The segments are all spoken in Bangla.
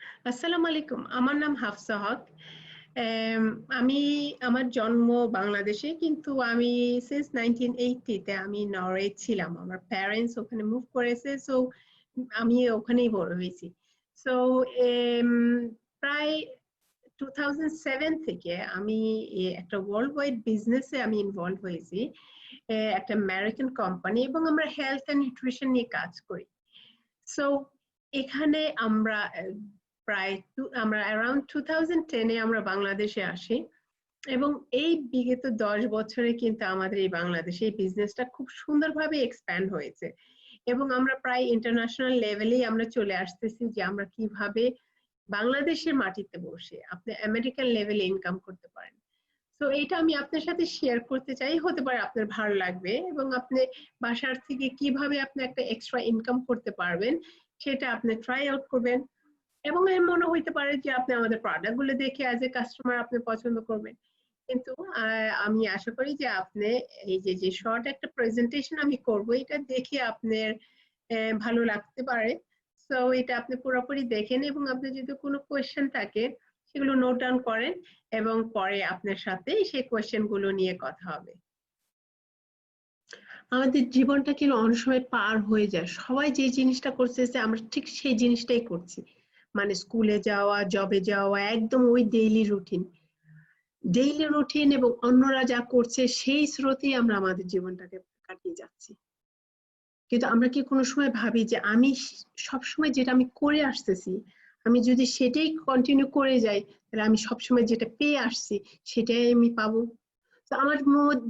আসসালামু আলাইকুম। আমার নাম হাফসা হক। আমি আমার জন্ম বাংলাদেশে, কিন্তু আমি সিন্স 1980 তে আমি নরওয়ে ছিলাম। আমার প্যারেন্টস ওখানে মুভ করেছে, সো আমি ওখানেই বড় হয়েছি। সো প্রায় 2007 থেকে আমি একটা ওয়ার্ল্ড ওয়াইড বিজনেসে আমি ইনভলভ হয়েছি, একটা আমেরিকান কোম্পানি, এবং আমরা হেলথ এন্ড নিউট্রিশন নিয়ে কাজ করি। সো এখানে আমরা আমরা অ্যারাউন্ড 2010-এ আমরা বাংলাদেশে আসি, এবং এই বিগত 10 বছরে কিন্তু আমাদের এই বাংলাদেশে এই বিজনেসটা খুব সুন্দরভাবে এক্সপ্যান্ড হয়েছে, এবং আমরা প্রায় ইন্টারন্যাশনাল লেভেলেই আমরা চলে আসতেছি যে আমরা কিভাবে বাংলাদেশের মাটিতে বসে আপনি আমেরিকান লেভেলে ইনকাম করতে পারেন। তো এইটা আমি আপনার সাথে শেয়ার করতে চাই, হতে পারে আপনার ভালো লাগবে, এবং আপনি বাসার থেকে কিভাবে আপনি একটা এক্সট্রা ইনকাম করতে পারবেন সেটা আপনি ট্রাই আউট করবেন, এবং এর মনে হইতে পারে যে আপনি আমাদের প্রোডাক্ট গুলো দেখে অ্যাজ এ কাস্টমার আপনি পছন্দ করবেন। কিন্তু আমি আশা করি যে আপনি এই যে শর্ট একটা প্রেজেন্টেশন আমি করব, এটা দেখে আপনার ভালো লাগতে পারে। সো এটা আপনি পুরোপুরি দেখেন, এবং আপনার যদি কোনো কোয়েশ্চেন থাকে সেগুলো নোট ডাউন করেন, এবং পরে আপনার সাথে সেই কোয়েশ্চেন গুলো নিয়ে কথা হবে। আমাদের জীবনটা কিন্তু অনেক সময় পার হয়ে যায়, সবাই যে জিনিসটা করতেছে আমরা ঠিক সেই জিনিসটাই করছি, মানে স্কুলে যাওয়া, জবে যাওয়া, একদম ওই ডেইলি রুটিন, এবং অন্যরা যা করছে সেই স্রোতেই আমরা আমাদের জীবনটাকে কাটিয়ে যাচ্ছি। কিন্তু আমরা কি কোনো সময় ভাবি যে আমি সবসময় যেটা আমি করে আসতেছি, আমি যদি সেটাই কন্টিনিউ করে যাই, তাহলে আমি সবসময় যেটা পেয়ে আসছি সেটাই আমি পাবো। তো আমার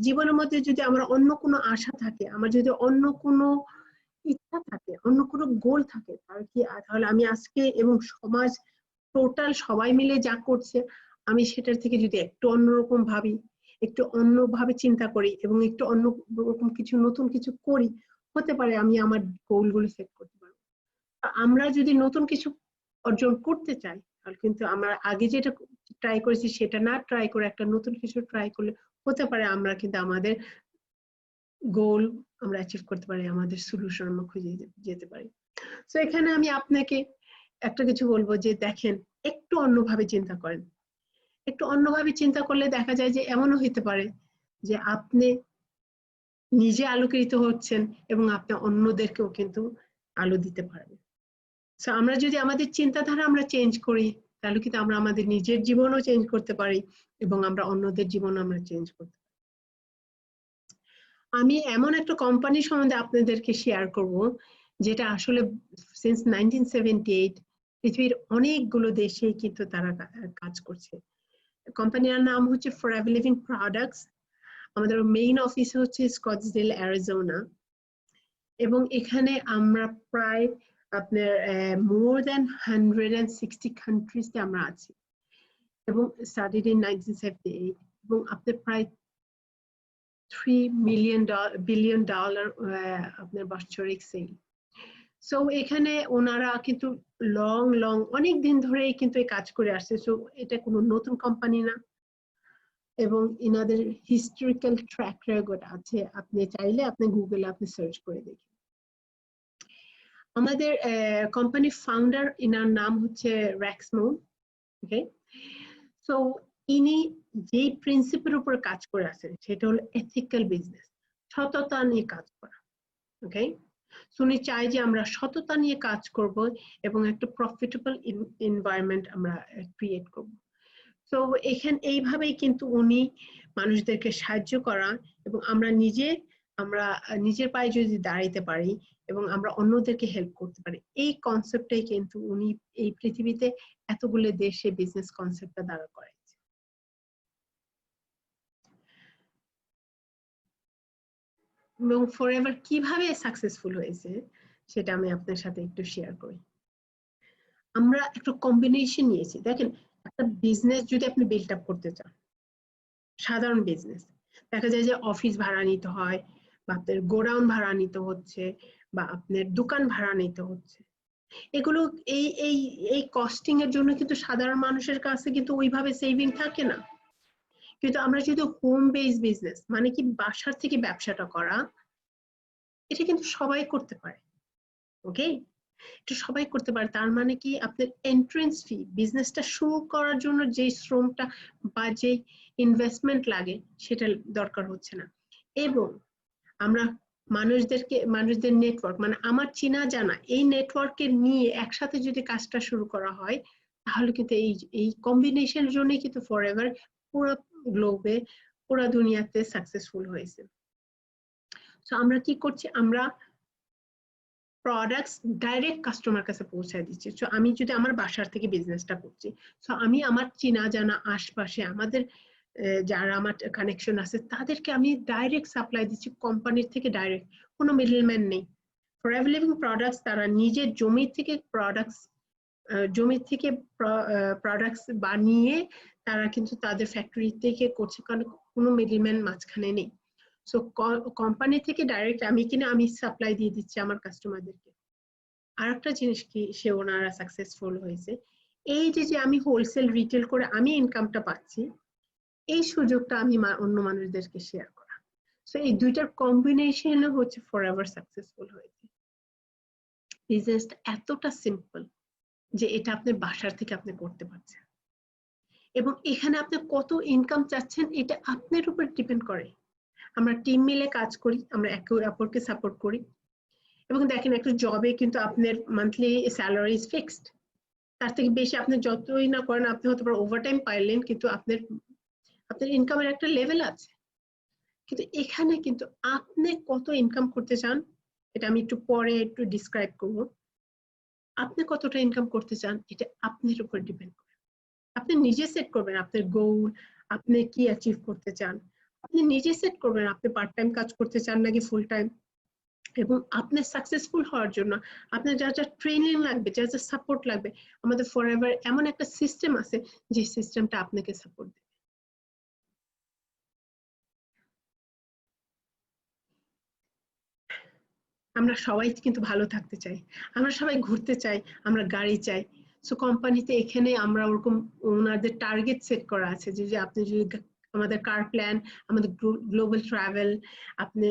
জীবনের মধ্যে যদি আমার অন্য কোনো আশা থাকে, আমার যদি অন্য কোনো ইচ্ছা থাকে, অন্য কোনো গোল থাকে, তাহলে আমি আজকে এবং সমাজ টোটাল সবাই মিলে যা করছে, আমি সেটার থেকে যদি একটু অন্যরকম ভাবি, একটু অন্যভাবে চিন্তা করি, এবং একটু অন্য রকম কিছু নতুন কিছু করি, হতে পারে আমি আমার গোলগুলো সেট করতে পারবো। আমরা যদি নতুন কিছু অর্জন করতে চাই, তাহলে কিন্তু আমরা আগে যেটা ট্রাই করেছি সেটা না ট্রাই করে একটা নতুন কিছু ট্রাই করলে হতে পারে আমরা কিন্তু আমাদের গোল আমরা অ্যাচিভ করতে পারি, আমাদের সলিউশন আমরা খুঁজে যেতে পারি। তো এখানে আমি আপনাকে একটা কিছু বলবো যে দেখেন, একটু অন্যভাবে চিন্তা করেন। একটু অন্যভাবে চিন্তা করলে দেখা যায় যে এমনও হতে পারে যে আপনি নিজে আলোকিত হচ্ছেন, এবং আপনি অন্যদেরকেও কিন্তু আলো দিতে পারবেন। সো আমরা যদি আমাদের চিন্তাধারা আমরা চেঞ্জ করি, তাহলে কিন্তু আমরা আমাদের নিজের জীবনও চেঞ্জ করতে পারি, এবং আমরা অন্যদের জীবনও আমরা চেঞ্জ করতে পারি। আমি এমন একটা কোম্পানি সম্বন্ধে আপনাদেরকে শেয়ার করব, যেটা আসলে সিন্স 1978 পৃথিবীর অনেকগুলো দেশে কিন্তু তারা কাজ করছে। কোম্পানির নাম হচ্ছে ফরএভার লিভিং প্রোডাক্টস। আমাদের মেইন অফিস হচ্ছে স্কটসডেল, অ্যারিজোনা, এবং এখানে আমরা প্রায় আপনার মোর দ্যান 160 কান্ট্রিজে আমরা আছি, এবং স্টার্টেড ইন 1978, এবং আপনার প্রায় $3 বিলিয়ন আপনার বাৎসরিক সেল। সো এখানে ওনারা কিন্তু লং অনেক দিন ধরেই কিন্তু এই কাজ করে আসছে। সো এটা কোনো নতুন কোম্পানি না, এবং ইনাদের হিস্টোরিক্যাল ট্র্যাক রেকর্ড আছে, আপনি চাইলে আপনি গুগলে আপনি সার্চ করে দেখেন। আমাদের কোম্পানির ফাউন্ডার, ইনার নাম হচ্ছে রেক্সমো। ওকে, সো ইনি যে প্রিন্সিপের উপর কাজ করে আছেন সেটা হলো এথিক্যাল বিজনেস, সততা নিয়ে কাজ করা। ওকে, উনি চাই যে আমরা সততা নিয়ে কাজ করব, এবং একটা প্রফিটেবল এনভায়রনমেন্ট আমরা ক্রিয়েট করব। তো এইভাবেই কিন্তু উনি মানুষদেরকে সাহায্য করা, এবং আমরা নিজের পায়ে যদি দাঁড়াইতে পারি, এবং আমরা অন্যদেরকে হেল্প করতে পারি, এই কনসেপ্টটাই কিন্তু উনি এই পৃথিবীতে এতগুলো দেশে বিজনেস কনসেপ্টটা দাঁড়া করে। এবং ফরএভার কিভাবে সাকসেসফুল হয়েছে সেটা আমি আপনার সাথে একটু শেয়ার করি। আমরা একটা কম্বিনেশন নিয়েছি। দেখেন, একটা বিজনেস যদি আপনি বিল্ড আপ করতে চান, সাধারণ বিজনেস, দেখা যায় যে অফিস ভাড়া নিতে হয়, বা আপনার গোডাউন ভাড়া নিতে হচ্ছে, বা আপনার দোকান ভাড়া নিতে হচ্ছে। এগুলো এই এই এই কস্টিং এর জন্য কিন্তু সাধারণ মানুষের কাছে কিন্তু ওইভাবে সেভিং থাকে না। কিন্তু আমরা যদি হোম বেস বিজনেস, মানে কি বাসার থেকে ব্যবসাটা করা, এটা কিন্তু সবাই করতে পারে। ওকে, এটা সবাই করতে পারে। তার মানে কি আপনার এন্ট্রেন্স ফি, বিজনেসটা শুরু করার জন্য যে শ্রমটা বা যে ইনভেস্টমেন্ট লাগে সেটা দরকার হচ্ছে না। এবং আমরা মানুষদের নেটওয়ার্ক, মানে আমার চেনা জানা এই নেটওয়ার্কে নিয়ে একসাথে যদি কাজটা শুরু করা হয়, তাহলে কিন্তু এই কম্বিনেশনের জন্য কিন্তু ফরএভার পুরো গ্লোবে, পুরো দুনিয়াতে সাকসেসফুল হয়েছে। তো আমরা কি করছি, আমরা প্রোডাক্টস ডাইরেক্ট কাস্টমার কাছে পৌঁছায় দিচ্ছি। তো আমি যদি আমার বাসার থেকে বিজনেসটা করছি, তো আমি আমার চেনা জানা আশপাশে আমাদের যারা আমার কানেকশন আছে তাদেরকে আমি ডাইরেক্ট সাপ্লাই দিচ্ছি, কোম্পানির থেকে ডাইরেক্ট, কোনো মিডলম্যান নেই। ফরএভার লিভিং প্রোডাক্টস তারা নিজের জমি থেকে প্রোডাক্টস বানিয়ে তারা কিন্তু তাদের ফ্যাক্টরি থেকে করছে, কারণ কোনো মিডলম্যান মাঝখানে নেই। সো কোম্পানি থেকে ডাইরেক্ট আমি কিনে আমি সাপ্লাই দিয়ে দিচ্ছি আমার কাস্টমারদেরকে। আর একটা জিনিস কি সে ওনারা সাকসেসফুল হয়েছে, এই যে আমি হোলসেল রিটেল করে আমি ইনকামটা পাচ্ছি, এই সুযোগটা আমি অন্য মানুষদেরকে শেয়ার করা। সো এই দুইটার কম্বিনেশন হচ্ছে ফরএভার সাকসেসফুল হয়েছে। বিজনেসটা এতটা সিম্পল যে এটা আপনার বাসার থেকে আপনি করতে পারছেন, এবং এখানে আপনি কত ইনকাম চাচ্ছেন এটা আপনার উপর ডিপেন্ড করে। আমরা টিম মিলে কাজ করি, আমরা একে অপরকে সাপোর্ট করি, এবং দেখেন একটা জবে কিন্তু আপনার মান্থলি স্যালারি ইজ ফিক্সড, তার থেকে বেশি আপনি যতই না করেন, আপনি হয়তো ওভারটাইম পাইলেন, কিন্তু আপনার ইনকামের একটা লেভেল আছে। কিন্তু এখানে কিন্তু আপনি কত ইনকাম করতে চান, এটা আমি একটু পরে একটু ডিসক্রাইব করব। আপনি কতটা ইনকাম করতে চান এটা আপনার উপর ডিপেন্ড করে। আপনি নিজে সেট করবেন আপনার গোল, আপনি কি অ্যাচিভ করতে চান, আপনি নিজে সেট করবেন আপনি পার্ট টাইম কাজ করতে চান নাকি ফুল টাইম। এবং আপনি সাকসেসফুল হওয়ার জন্য আপনার যা যা ট্রেনিং লাগবে, যা যা সাপোর্ট লাগবে, আমাদের ফরএভার এমন একটা সিস্টেম আছে যে সিস্টেমটা আপনাকে সাপোর্ট দেবে। আমরা সবাই কিন্তু ভালো থাকতে চাই, আমরা সবাই ঘুরতে চাই, আমরা গাড়ি চাই। সো কোম্পানিতে এখানে আমরা ওরকম ওনাদের টার্গেট সেট করা আছে যে আপনি যদি আমাদের কার প্ল্যান, আমাদের গ্লোবাল ট্রাভেল, আপনি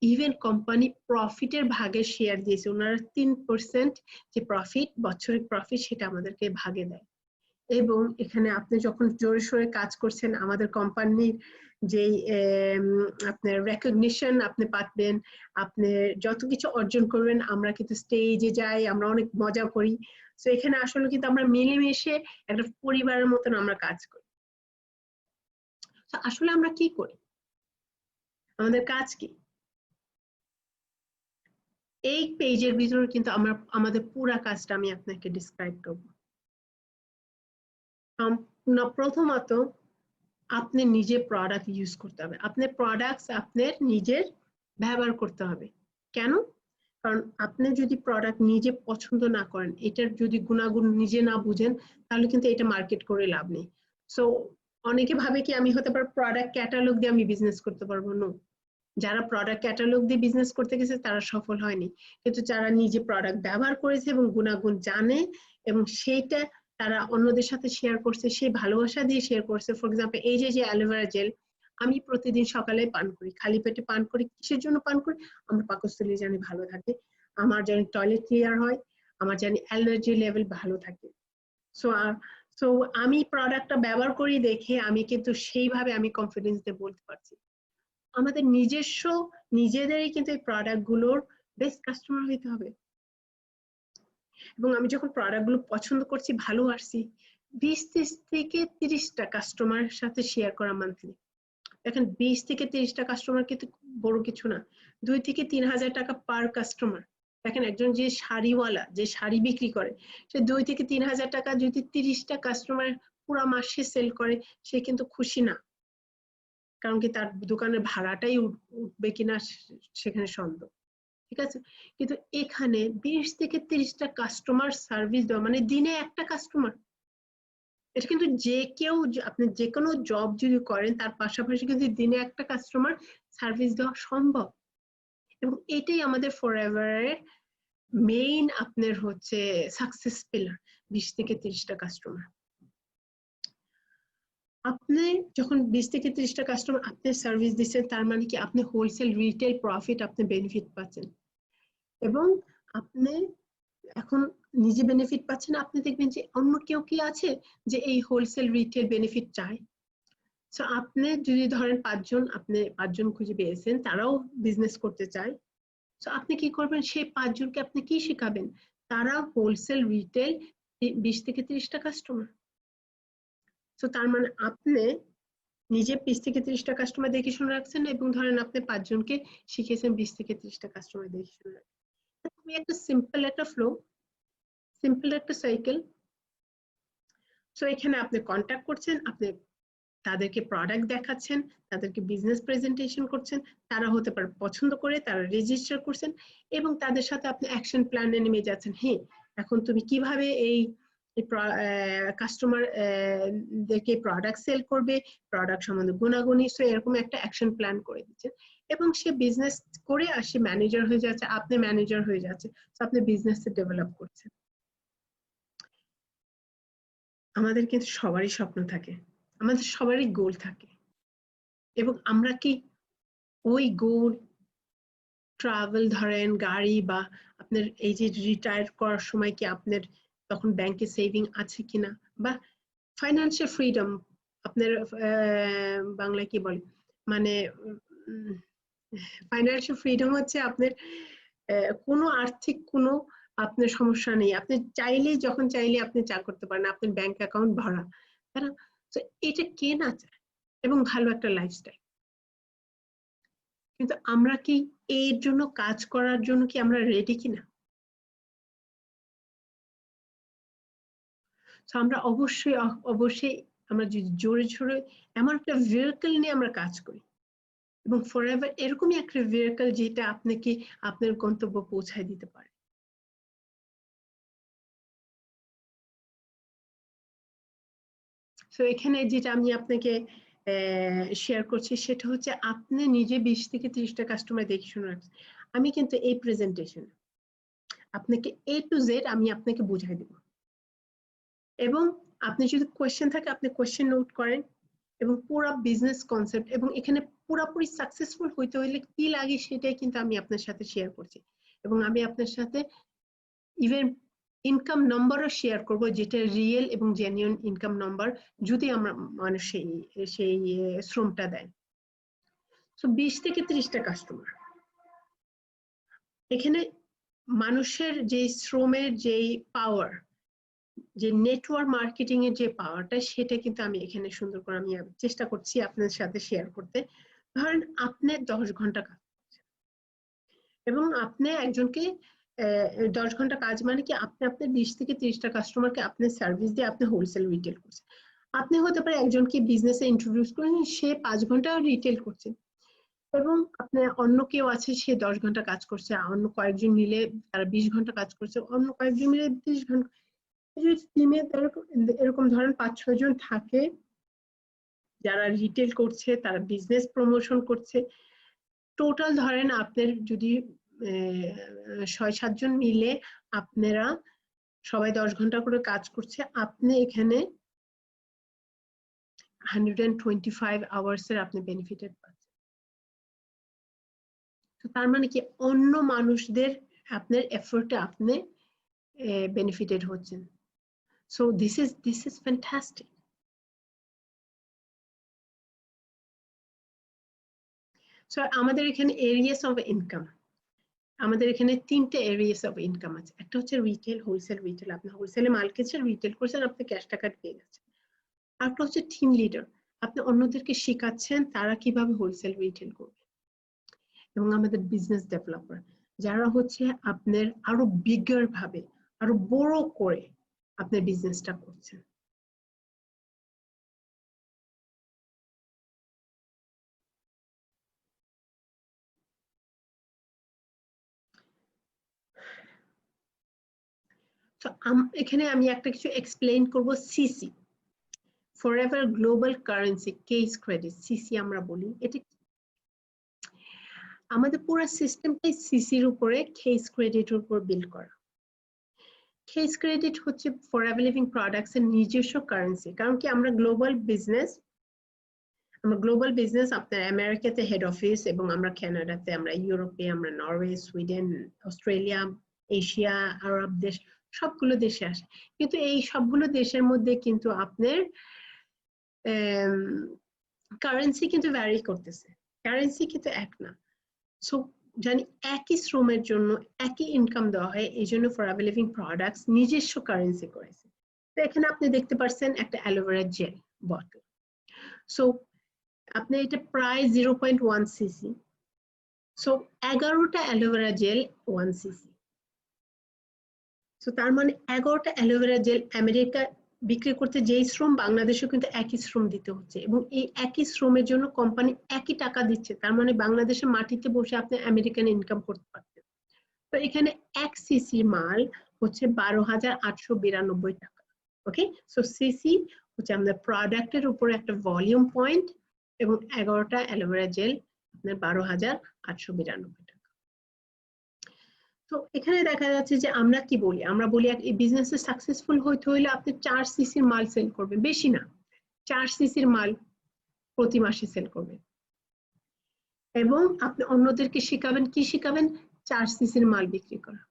ইভেন কোম্পানি প্রফিটের ভাগে শেয়ার দিয়েছে, ওনারা 3% যে প্রফিট, বছরিক প্রফিট, সেটা আমাদেরকে ভাগে দেয়। এবং এখানে আপনি যখন জোরে সোরে কাজ করছেন, আমাদের কোম্পানির যেই আপনার রেকগনিশন আপনি পাবেন, আপনি যত কিছু অর্জন করবেন, আমরা কিন্তু স্টেজে যাই, আমরা অনেক মজা করি। তো এখানে আসলে কিন্তু আমরা মিলেমিশে একটা পরিবারের মতন আমরা কাজ করি। তো আসলে আমরা কি করি, আমাদের কাজ কি, এই পেজের ভিতরে কিন্তু আমরা আমাদের পুরা কাজটা আমি আপনাকে ডিসক্রাইব করব। প্রথমত আপনি নিজে প্রোডাক্ট ইউজ করতে হবে, আপনার প্রোডাক্টস আপনার নিজের ব্যবহার করতে হবে। কেন? কারণ আপনি যদি প্রোডাক্ট নিজে পছন্দ না করেন, এটার যদি গুণাগুণ নিজে না বুঝেন, তাহলে কিন্তু এটা মার্কেট করে লাভ নেই। সো অনেকে ভাবে কি আমি হতে পারে প্রোডাক্ট ক্যাটালগ দিয়ে আমি বিজনেস করতে পারবো। না, যারা প্রোডাক্ট ক্যাটালগ দিয়ে বিজনেস করতে গেছে তারা সফল হয়নি, কিন্তু যারা নিজে প্রোডাক্ট ব্যবহার করেছে এবং গুণাগুণ জানে এবং সেইটা তারা অন্যদের সাথে শেয়ার করছে, সেই ভালোবাসা দিয়ে শেয়ার করছে। ফর এক্সাম্পল এই যে অ্যালোভেরা জেল আমি প্রতিদিন সকালে পান করি, খালি পেটে পান করি। কিসের জন্য পান করি? আমার পাকস্থলী জানি ভালো থাকে, আমার জানি টয়লেট ক্লিয়ার হয়, আমার জানি অ্যালার্জি লেভেল ভালো থাকে। সো সো আমি প্রোডাক্টটা ব্যবহার করি দেখে আমি কিন্তু সেইভাবে আমি কনফিডেন্স দিয়ে বলতে পারছি। আমাদের নিজেদেরই কিন্তু এই প্রোডাক্ট গুলোর বেস্ট কাস্টমার হইতে হবে। এবং আমি যখন প্রোডাক্ট গুলো পছন্দ করছি, ভালো আসছি, 20 থেকে 30টা কাস্টমার সাথে শেয়ার করা মান্থলি। দেখেন 20 থেকে 30টা কাস্টমার কিন্তু বড় কিছু না, 2 থেকে 3,000 টাকা পার কাস্টমার। দেখেন একজন যে শাড়িওয়ালা, যে শাড়ি বিক্রি করে, সে 2 থেকে 3,000 টাকা যদি 30টা কাস্টমার পুরো মাসে সেল করে, সে কিন্তু খুশি না, কারণ কি তার দোকানের ভাড়াটাই উঠবে কিনা সেখানে সন্দেহ। ঠিক আছে, কিন্তু এখানে 20 থেকে 30টা কাস্টমার সার্ভিস দেওয়া মানে দিনে একটা কাস্টমার, এটা কিন্তু যে কেউ, আপনি যে কোনো জব যদি করেন তার পাশাপাশি কিন্তু দিনে একটা কাস্টমার সার্ভিস দেওয়া সম্ভব। এবং এটাই আমাদের ফরএভারের মেইন আপনার হচ্ছে সাকসেস পিলার, 20 থেকে 30টা কাস্টমার। আপনি যখন 20 থেকে 30টা কাস্টমার আপনি সার্ভিস দিচ্ছেন, তার মানে কি আপনি হোলসেল রিটেল প্রফিট আপনি বেনিফিট পাচ্ছেন। এবং আপনি এখন নিজে বেনিফিট পাচ্ছেন, আপনি দেখবেন যে অন্য কেউ কি আছে যে এই হোলসেল রিটেল বেনিফিট চায়। সো আপনি যদি ধরেন 5 জন, আপনি 5 জন খুঁজে পেয়েছেন তারাও বিজনেস করতে চায়, সো আপনি কি করবেন, সেই 5 জনকে আপনি কি শেখাবেন, তারা হোলসেল রিটেল 20 থেকে 30টা কাস্টমার। সো তার মানে আপনি নিজে 20 থেকে 30টা কাস্টমার দেখে শুনে রাখছেন এবং ধরেন আপনি 5 জনকে শিখিয়েছেন 20 থেকে 30টা কাস্টমার দেখে শুনে রাখছেন। এরকমই একটা সিম্পল একটা ফ্লো, সিম্পল একটা সাইকেল। সো এখানে আপনি কন্ট্যাক্ট করছেন, আপনি তাদেরকে প্রোডাক্ট দেখাচ্ছেন, তাদেরকে বিজনেস প্রেজেন্টেশন করছেন, তারা হতে পারে পছন্দ করে তারা রেজিস্টার করছেন এবং তাদের সাথে আপনি অ্যাকশন প্ল্যানে নেমে যাচ্ছেন। হ্যাঁ, এখন তুমি কিভাবে এই কাস্টমার দেরকে প্রোডাক্ট সেল করবে, প্রোডাক্ট সম্বন্ধে গুণাগুণি, সো এরকম একটা অ্যাকশন প্ল্যান করে দিচ্ছেন এবং সে বিজনেস করে আর সে ম্যানেজার হয়ে যাচ্ছে, আপনি ম্যানেজার হয়ে যাচ্ছে, সো আপনি বিজনেস ডেভেলপ করছেন। আমাদের কিন্তু সবারই স্বপ্ন থাকে, আমাদের সবারই গোল থাকে এবং আমরা কি ওই গোল, ট্রাভেল ধরেন, গাড়ি বা আপনার এই যে রিটায়ার করার সময় কি আপনার তখন ব্যাংকে সেভিং আছে কিনা, বা ফাইন্যান্সিয়াল ফ্রিডম আপনার বাংলায় কি বলে, মানে ফাইন্যান্সিয়াল ফ্রিডম হচ্ছে আপনার কোনো আর্থিক কোনো আপনার সমস্যা নেই, আপনি চাইলেই যখন চাইলে আপনি চা করতে পারেন, আপনার ব্যাংক অ্যাকাউন্ট ভরা, তাই না? তো এটা কে না চায়, এবং ভালো একটা লাইফস্টাইল। কিন্তু আমরা কি এর জন্য কাজ করার জন্য কি আমরা রেডি কিনা? তো আমরা অবশ্যই অবশ্যই আমরা যদি জোরে জোরে এমন একটা ভেহিকল নিয়ে আমরা কাজ করি এবং ফরএভার এরকমই একটা ভেহিকল যেটা আপনাকে আপনার গন্তব্য পৌঁছায় দিতে পারে। তো এখানে যেটা আমি আপনাকে শেয়ার করছি সেটা হচ্ছে আপনি নিজে 20 থেকে 30টা কাস্টমার দেখে শুনে রাখছেন। আমি কিন্তু এই প্রেজেন্টেশন আপনাকে A to Z আমি আপনাকে বুঝাই দেব এবং আপনি যদি কোয়েশ্চেন থাকে আপনি কোয়েশ্চেন নোট করেন এবং পুরো বিজনেস কনসেপ্ট এবং এখানে পুরোপুরি সাকসেসফুল হইতে হলে কি লাগে সেটাই কিন্তু আমি আপনার সাথে শেয়ার করছি এবং আমি আপনার সাথে ইভেন ইনকাম নাম্বারও শেয়ার করব যেটা রিয়েল এবং জেনুইন ইনকাম নাম্বার যদি আমরা মানুষ সেই শ্রমটা দেয়। সো 20 থেকে 30টা কাস্টমার, এখানে মানুষের যে শ্রমের যে পাওয়ার, যে নেটওয়ার্ক মার্কেটিং এর যে পাওয়ারটা, সেটা কিন্তু আমি এখানে সুন্দর করে আমি চেষ্টা করছি আপনার সাথে শেয়ার করতে। ধরেন আপনি 10 ঘন্টা কাজ করছেন এবং আপনি একজনকে 10 ঘন্টা কাজ মানে কি আপনি আপনার 20 থেকে 30টা কাস্টমারকে আপনি সার্ভিস দিয়ে আপনি হোলসেল রিটেল করছেন। আপনি হতে পারে একজনকে বিজনেসে ইন্ট্রোডিউস করেন, সে 5 ঘন্টা রিটেল করছেন এবং আপনার অন্য কেউ আছে সে 10 ঘন্টা কাজ করছে, অন্য কয়েকজন মিলে তারা 20 ঘন্টা কাজ করছে, অন্য কয়েকজন মিলে 30 ঘন্টা। টিমে এরকম ধরেন 5-6 জন থাকে যারা রিটেল করছে, তারা বিজনেস প্রমোশন করছে। টোটাল ধরেন আপনার যদি 6-7 জন মিলে আপনারা সবাই 10 ঘন্টা করে কাজ করছে, আপনি এখানে 125 আওয়ার্স এর আপনি বেনিফিটেড পাচ্ছেন। তো তার মানে কি অন্য মানুষদের আপনার এফোর্টে আপনি বেনিফিটেড হচ্ছেন। So this is fantastic. So আমাদের এখানে এরিয়াস অফ ইনকাম, আমাদের এখানে 3টে এরিয়াস অফ ইনকাম আছে। একটা হচ্ছে রিটেল, হোলসেল রিটেল, আপনি হোলসেলে মাল কিনছেন, রিটেল করছেন, আপনি ক্যাশ টাকা পেয়ে গেছেন। আরেকটা হচ্ছে টিম লিডার, আপনি অন্যদেরকে শেখাচ্ছেন তারা কিভাবে হোলসেল রিটেল করবে। এবং আমাদের বিজনেস ডেভেলপার, যারা হচ্ছে আপনার আরো বিগার ভাবে, আরো বড় করে আপনার বিজনেসটা করছেন। তো এখানে আমি একটা কিছু এক্সপ্লেইন করব। CC, forever global currency case credit, CC আমরা বলি। এটা আমাদের পুরো সিস্টেমটাই সিসির উপরে, কেস ক্রেডিটের উপর বিল্ড করা। কেস ক্রেডিট হচ্ছে ফরএভার লিভিং প্রোডাক্টস এর নিজস্ব কারেন্সি, কারণ কি আমরা গ্লোবাল বিজনেস, আপনার আমেরিকাতে হেড অফিস এবং আমরা কানাডাতে, আমরা ইউরোপে, আমরা নরওয়ে, সুইডেন, অস্ট্রেলিয়া, এশিয়া, আরব দেশ সবগুলো দেশে আসে, কিন্তু এই সবগুলো দেশের মধ্যে কিন্তু আপনার কারেন্সি কিন্তু ভ্যারি করতেছে, কারেন্সি কিন্তু এক না। সো জানি একই শ্রমের জন্য একই ইনকাম দেওয়া হয়, এই জন্য ফরএভার লিভিং প্রোডাক্টস নিজস্ব কারেন্সি করেছে। তো এখানে আপনি দেখতে পাচ্ছেন একটা অ্যালোভেরা জেল বটল। সো আপনি এটা প্রায় 0.1 সিসি। সো 11টা অ্যালোভেরা জেল 1 সিসি। সো তার মানে 11টা অ্যালোভেরা জেল আমেরিকা বিক্রি করতে যেই শ্রম, বাংলাদেশেও কিন্তু একই শ্রম দিতে হচ্ছে, এবং এই একই শ্রমের জন্য কোম্পানি একই টাকা দিচ্ছে। তার মানে বাংলাদেশের মাটিতে বসে আপনি আমেরিকান ইনকাম করতে পারছেন। তো এখানে 1 সিসি মাল হচ্ছে 12,892 টাকা। ওকে, সো সিসি হচ্ছে আমাদের প্রোডাক্টের উপরে একটা ভলিউম পয়েন্ট, এবং 11টা অ্যালোভেরা জেল আপনার 12,892 টাকা। তো এখানে দেখা যাচ্ছে যে আমরা কি বলি, আমরা বলি এই বিজনেসে সাকসেসফুল হইতে হইলে আপনি 4 সিসির মাল সেল করবেন, বেশি না 4 সিসির মাল প্রতি মাসে সেল করবেন, এবং আপনি অন্যদেরকে শিখাবেন, কি শিখাবেন, 4 সিসির মাল বিক্রি করা।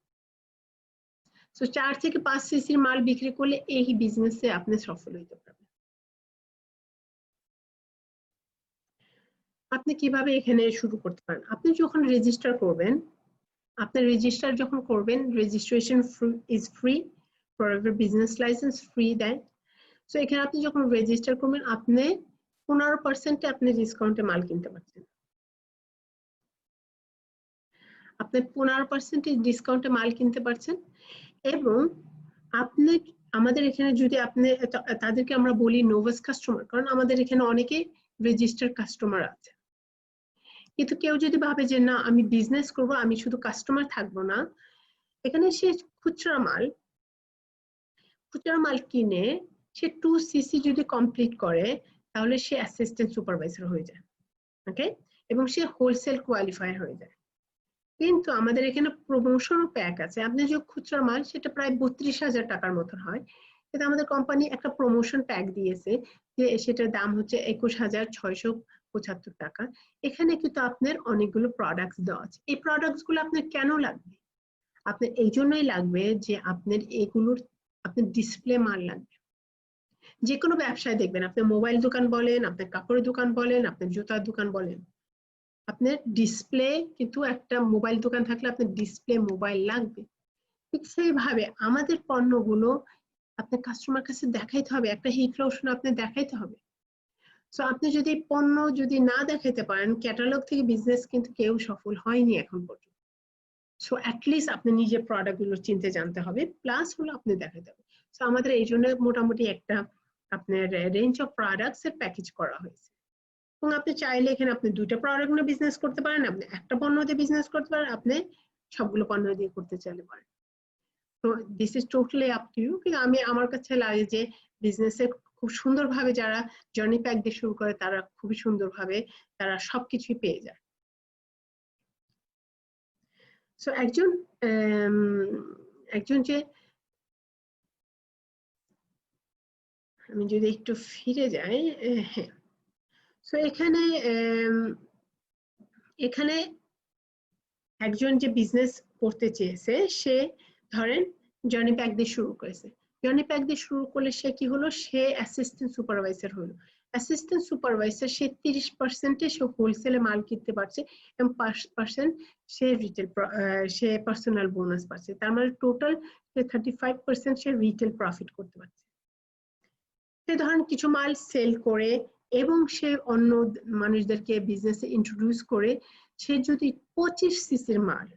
সো 4 থেকে 5 সিসির মাল বিক্রি করলে এই বিজনেসে আপনি সফল হইতে পারবেন। আপনি কিভাবে এখানে শুরু করতে পারেন, আপনি যখন রেজিস্টার করবেন, আপনি রেজিস্টার যখন করবেন, registration is free, forever business licence free দেয়। সো এখানে আপনি যখন রেজিস্টার করবেন, আপনি 15% আপনি ডিসকাউন্টে মাল কিনতে পারছেন, আপনি 15% ডিসকাউন্টে মাল কিনতে পারছেন। এবং আপনি আমাদের এখানে যদি আপনি, তাদেরকে আমরা বলি নোভাস কাস্টমার, কারণ আমাদের এখানে অনেকে রেজিস্টার কাস্টমার আছে। কিন্তু কেউ যদি ভাবে যে না আমি বিজনেস করব, আমি শুধু কাস্টমার থাকবো না, এখানে সে খুচরা মাল কিনে সে 2 সিসি যদি কমপ্লিট করে, তাহলে সে অ্যাসিস্ট্যান্ট সুপারভাইজার হয়ে যায়। ওকে, এবং সে হোলসেল কোয়ালিফায়ার হয়ে যায়। কিন্তু আমাদের এখানে প্রমোশন প্যাক আছে, আপনি যে খুচরা মাল সেটা প্রায় 32,000 টাকার মতো হয়, কিন্তু আমাদের কোম্পানি একটা প্রমোশন প্যাক দিয়েছে যে সেটার দাম হচ্ছে 21,675 টাকা। এখানে কিন্তু আপনার অনেকগুলো প্রোডাক্টস দেওয়া আছে। এই প্রোডাক্টস গুলো আপনার কেন লাগবে, আপনার এই জন্যই লাগবে যে আপনার এগুলোর আপনার ডিসপ্লে মাল লাগবে। যে কোনো ব্যবসায় দেখবেন, আপনি মোবাইল দোকান বলেন, আপনার কাপড়ের দোকান বলেন, আপনার জুতার দোকান বলেন, আপনার ডিসপ্লে কিন্তু একটা মোবাইল দোকান থাকলে আপনার ডিসপ্লে মোবাইল লাগবে। ঠিক সেইভাবে আমাদের পণ্যগুলো আপনার কাস্টমার কাছে দেখাইতে হবে, একটা হিট লোশন আপনি দেখাইতে হবে। সো আপনি যদি পণ্য যদি না দেখাইতে পারেন, ক্যাটালগ থেকে বিজনেস কিন্তু কেউ সফল হয়নি এখন পর্যন্ত। সো অ্যাটলিস্ট আপনি নিজে প্রোডাক্ট গুলো চিনতে জানতে হবে, প্লাস হলো আপনি দেখাইতে হবে। সো আমাদের এই জন্য মোটামুটি একটা আপনার রেঞ্জ অফ প্রোডাক্টস এর প্যাকেজ করা হয়েছে, এবং আপনি চাইলে এখানে আপনি 2টা প্রোডাক্ট নিয়ে বিজনেস করতে পারেন, আপনি একটা পণ্য দিয়ে বিজনেস করতে পারেন, আপনি সবগুলো পণ্য দিয়ে করতে চাইলে পারেন। তো this is totally up to you. কিন্তু আমি আমার কাছে লাগে যে বিজনেসে খুব সুন্দরভাবে যারা জার্নি প্যাক দিয়ে শুরু করে, তারা খুবই সুন্দরভাবে তারা সবকিছুই পেয়ে যায়। সো একজন যে, আমি যদি একটু ফিরে যাই, হ্যাঁ, সো এখানে একজন যে বিজনেস করতে চেয়েছে, সে ধরেন জার্নি প্যাক দিয়ে শুরু করেছে, জার্নি প্যাক দিয়ে শুরু করলে সে কি হলো, সে অ্যাসিস্ট্যান্ট সুপারভাইজার হলো। অ্যাসিস্ট্যান্ট সুপারভাইজার সে 30% সে হোলসেলে মাল কিনতে পারছে, এবং 5% সে রিটেল, সে পার্সোনাল বোনাস পাচ্ছে। তার মানে টোটাল সে 35% সে রিটেল প্রফিট করতে পারছে। সে ধরেন কিছু মাল সেল করে এবং সে অন্য মানুষদেরকে বিজনেসে ইন্ট্রোডিউস করে, সে যদি 25 সিসির মাল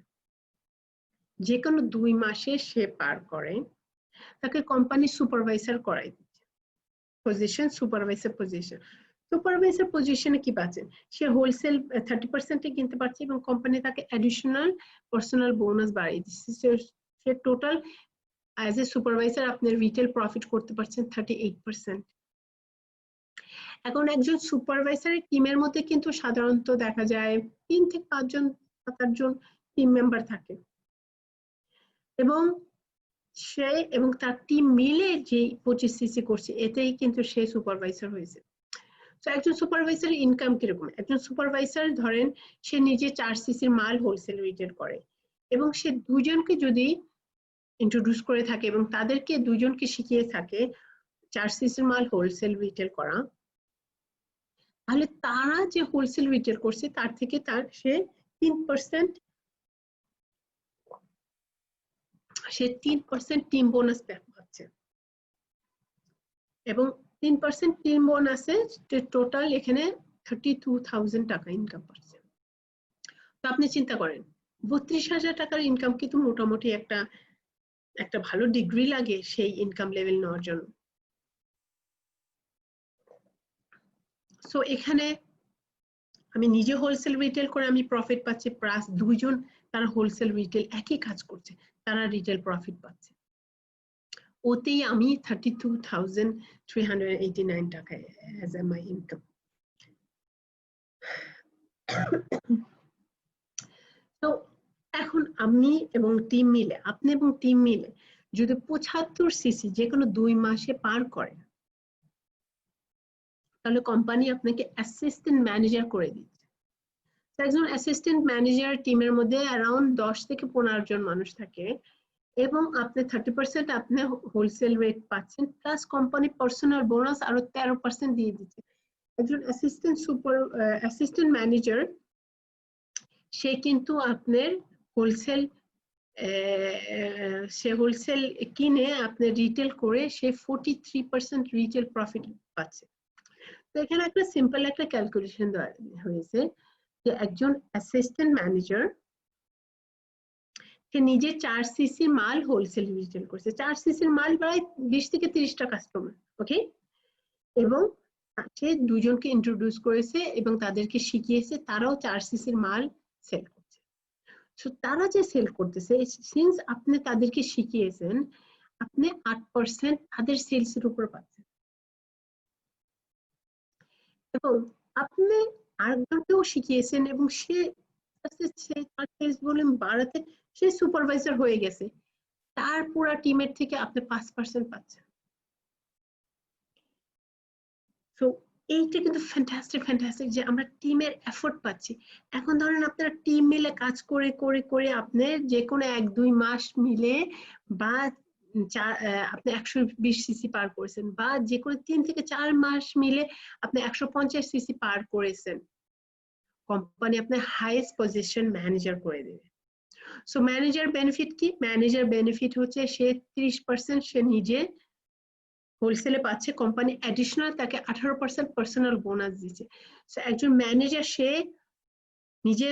যে কোনো 2 মাসে সে পার করে, তাকে কোম্পানি সুপারভাইজার করাই দিচ্ছে পজিশন, সুপারভাইজার পজিশন। সুপারভাইজার পজিশনে কি পাচ্ছেন, সে হোলসেল 30% কিনতে পারছে, এবং কোম্পানি তাকে অ্যাডিশনাল পার্সোনাল বোনাস বাড়িয়ে দিচ্ছে। সে টোটাল অ্যাজ এ সুপারভাইজার আপনি রিটেল প্রফিট করতে পারছেন 38%। এখন একজন সুপারভাইজারের টিমের মধ্যে কিন্তু সাধারণত দেখা যায় 3 থেকে 5 জন 7-8 জন টিম মেম্বার থাকে, এবং সে এবং তার টিম মিলে যে 25 সিসি করছে, এতেই কিন্তু সে সুপারভাইজার হয়েছে। তো একজন সুপারভাইজারের ইনকাম কিরকম, একজন সুপারভাইজার ধরেন সে নিজে 4 সিসির মাল হোলসেল রিটেল করে, এবং সে 2 জনকে যদি ইন্ট্রোডিউস করে থাকে এবং তাদেরকে দুজনকে শিখিয়ে থাকে 4 সিসির মাল হোলসেল রিটেল করা, তাহলে তারা যে হোলসেল রিটেল করছে তার থেকে সে 3% টিম বোনাস পাচ্ছে এবং 3% টিম বোনাসে টোটাল এখানে 32,000 টাকা ইনকাম পাচ্ছে। তো আপনি চিন্তা করেন 32,000 টাকার ইনকাম কিন্তু মোটামুটি একটা ভালো ডিগ্রি লাগে সেই ইনকাম লেভেল নেওয়ার জন্য। সো এখানে আমি নিজে হোলসেল রিটেল করে আমি প্রফিট পাচ্ছি, প্লাস দুইজন তারা হোলসেল রিটেল একই কাজ করছে, তারা রিটেল প্রফিট পাচ্ছে। ওতেই আমি 32,389 টাকা অ্যাজ মাই ইনকাম। তো এখন আমি এবং টিম মিলে, আপনি এবং টিম মিলে যদি 75 সিসি যে কোনো 2 মাসে পার করে, তাহলে কোম্পানি আপনাকে অ্যাসিস্ট্যান্ট ম্যানেজার করে দিচ্ছে। একজন অ্যাসিস্ট্যান্ট ম্যানেজার টিমের মধ্যে অ্যারাউন্ড 10 থেকে 15 জন মানুষ থাকে এবং আপনি 30% আপনি হোলসেল রেট পাচ্ছেন, প্লাস কোম্পানি পার্সোনাল বোনাস আরো 13% দিয়ে দিচ্ছে। একজন অ্যাসিস্ট্যান্ট ম্যানেজার সে কিন্তু আপনার হোলসেল কিনে আপনি রিটেল করে সে 43% রিটেল প্রফিট পাচ্ছে। তো এখানে একটা সিম্পল একটা ক্যালকুলেশন হয়েছে যে একজন অ্যাসিস্ট্যান্ট ম্যানেজার সে নিজে 4 সিসি মাল হোলসেল রিটেল করছে, 4 সিসির মাল প্রায় 20 থেকে 30টা কাস্টমার, ওকে, এবং সে দুজনকে ইন্ট্রোডিউস করেছে এবং তাদেরকে শিখিয়েছে, তারাও 4 সিসির মাল সেল করছে। সো তারা যে সেল করতেছে, সিন্স আপনি তাদেরকে শিখিয়েছেন, আপনি 8% তাদের সেলস এর উপর পাচ্ছেন এবং আপনি আরেকজনকেও শিখিয়েছেন এবং সে তার সেলস ভলিউম বাড়াতে সে সুপারভাইজার হয়ে গেছে, তার পুরো টিমের থেকে আপনি 5% পাচ্ছেন। সো এইটা কিন্তু ফ্যান্টাস্টিক যে আমরা টিমের এফোর্ট পাচ্ছি। এখন ধরেন আপনারা টিম মিলে কাজ করে করে করে আপনি যে কোনো 1-2 মাস মিলে বা আপনি 120 সিসি পার করেছেন, বা যে কোনো 3 থেকে 4 মাস মিলে আপনি 150 সিসি পার করেছেন, কোম্পানি আপনার হাইয়েস্ট পজিশন ম্যানেজার করে দেবে। সো ম্যানেজার বেনিফিট কি? ম্যানেজার বেনিফিট হচ্ছে সে 30% সে নিজে হোলসেলে পাচ্ছে, কোম্পানি অ্যাডিশনাল তাকে 18% পার্সোনাল বোনাস দিচ্ছে। সো একজন ম্যানেজার সে নিজে